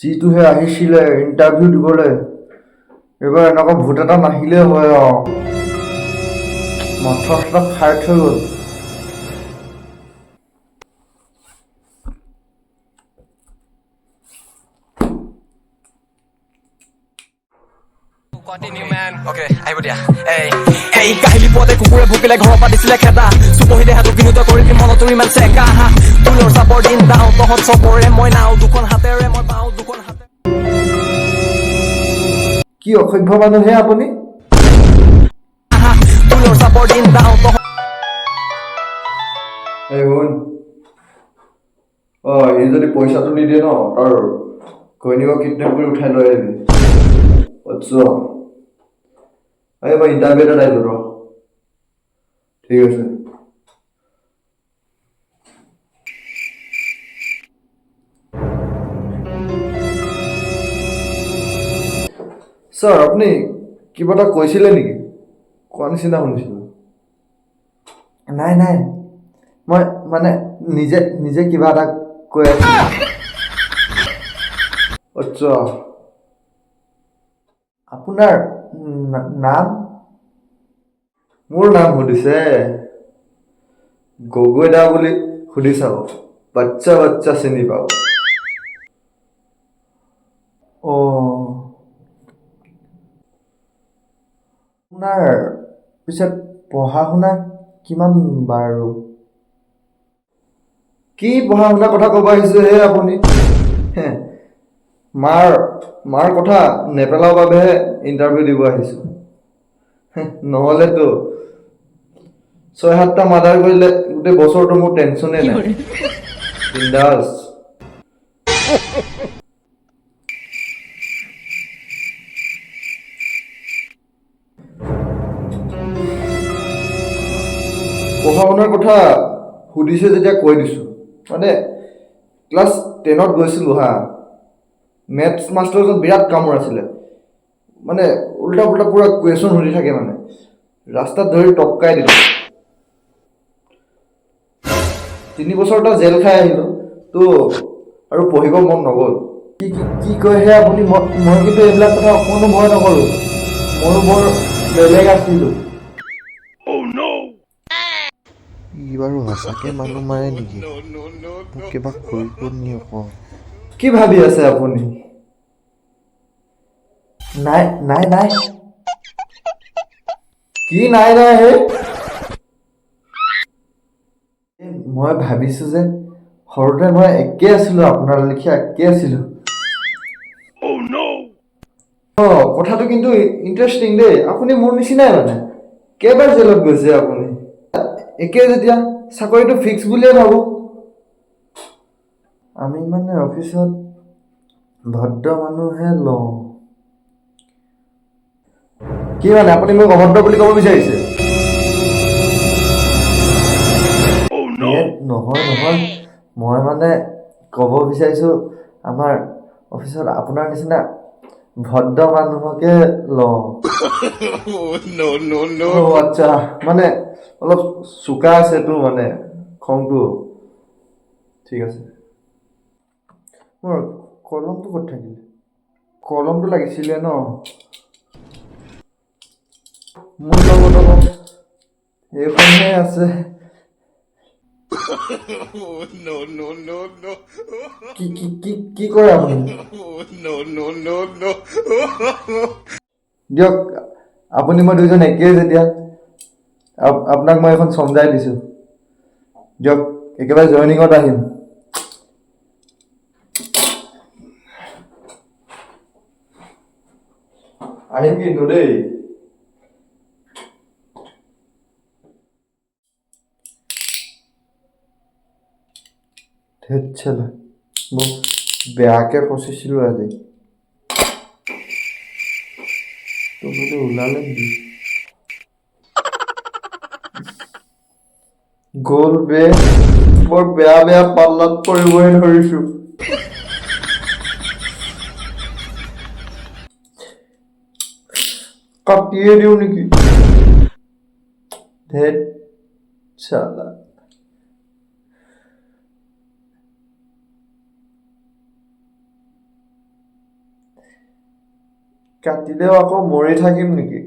যিটোহে আহিছিলে ইণ্টাৰভিউ দিবলৈ, এইবাৰ এনেকুৱা ভোট এটা নাহিলে হয় মাথা চাথা খাই থৈ গ'ল। কাহিলি পুৱাতে কুকুৰে ভুকিলে ঘৰৰ পৰা দিছিলে খেদা চুপহি দেহাটো বিনোদ কৰিলি মনতো ইমান চেকা হা তুলৰ চাপৰ দিন দাও তহঁত চবৰে মই নাও দুখন হাতেৰে মই পাওঁ দুখন হাতে কি অসভ্য মানুহে আপুনি। তুলৰ চাপৰ দিন দাও তহঁত এই শুন, সি যদি পইচাটো নিদিয়ে ন, তাৰ ঘৈণীয়েকক কিডনেপ কৰি উঠাই লৈ আহিবি। মই ইণ্টাৰভিউ এটাত আহিলো ৰ। ঠিক আছে। ছাৰ আপুনি কিবা এটা কৈছিলে নেকি? কোৱা নিচিনা শুনিছিলোঁ। নাই নাই, মই মানে নিজে নিজে কিবা এটা কৈ আছো। আচ্ছা, আপোনাৰ নাম? মোৰ নাম সুধিছে? গগৈ দা বুলি সুধি চাব, বাচ্চা বাচ্চা চিনি পাব। আপোনাৰ পিছত পঢ়া শুনা কিমান বাৰু? কি পঢ়া শুনা কথা ক'ব আহিছে হে আপুনি? মাৰ কথা নেপেলাৰ বাবেহে ইণ্টাৰভিউ দিব আহিছো। নহ'লেতো 6-7টা মাৰ্ডাৰ কৰিলে গোটেই বছৰটো মোৰ টেনচনে নাই। বিন্দাছ। পঢ়া শুনাৰ কথা সুধিছে যেতিয়া কৈ দিছোঁ। মানে ক্লাছ 10ত গৈছিলোঁ হা, মেথছ মাষ্টৰজন বিৰাট কামোৰ আছিলে। মানে উল্টা পুল্টা পুৰা কুৱেশ্যন সুধি থাকে মানে। ৰাস্তাত ধৰি টপকাই দিলোঁ। 3 বছৰ এটা জেল খাই আহিলোঁ তো আৰু পঢ়িব মন নগ'ল। কি কয় হে আপুনি? মই কিন্তু এইবিলাক কথা অকণো ভয় নকৰোঁ। ময়ো বৰ বেলেগ আছিলোঁ। ই বাৰু সঁচাকে মানুহ মাৰে নেকি? মোক কিবা কৰিব নি আকৌ? কি ভাবি আছে আপুনি? নাই নাই নাই। কি নাই নাই হে? মই ভাবিছো যে সৰুতে মই একে আছিলো, আপোনাৰ লেখীয়া একে আছিলো। কথাটো কিন্তু ইণ্টাৰেষ্টিং দেই। আপুনি মোৰ নিচিনাই মানে। কেইবাৰ জেলত গৈছে আপুনি? একে যেতিয়া চাকৰিটো ফিক্স বুলিয়ে ভাবো। আমি মানে অফিচত ভদ্ৰ মানুহে লওঁ। কি মানে আপুনি মোক অভদ্ৰ বুলি ক'ব বিচাৰিছে? নহয় নহয়, মই মানে ক'ব বিচাৰিছো আমাৰ অফিচত আপোনাৰ নিচিনা ভদ্ৰ মানুহকে লওঁ। আচ্ছা, মানে অলপ চোকা আছেতো মানে খংটো। ঠিক আছে। মোৰ কলমটো ক'ত থাকিলে? কলমটো লাগিছিলে ন। মোৰ লগত অলপ এইখনহে আছে। কি কৰে আপুনি? দিয়ক, আপুনি মই দুজন একেই যেতিয়া আপোনাক মই এখন চমজাই দিছো। দিয়ক, একেবাৰে জইনিঙত আহিম। আহিম কিন্তু দেই। ধেৎ চালা, মোক বেয়াকে ফচিছিলোঁ আজি। তুমিতো ওলালে নেকি? গ'ল বে, বৰ বেয়া বেয়া পাল্লাত পৰিবহে ধৰিছো। কাটিয়ে দিওঁ নেকি? ধেৎ চালা। কাটিলেও আকৌ মৰি থাকিম নেকি?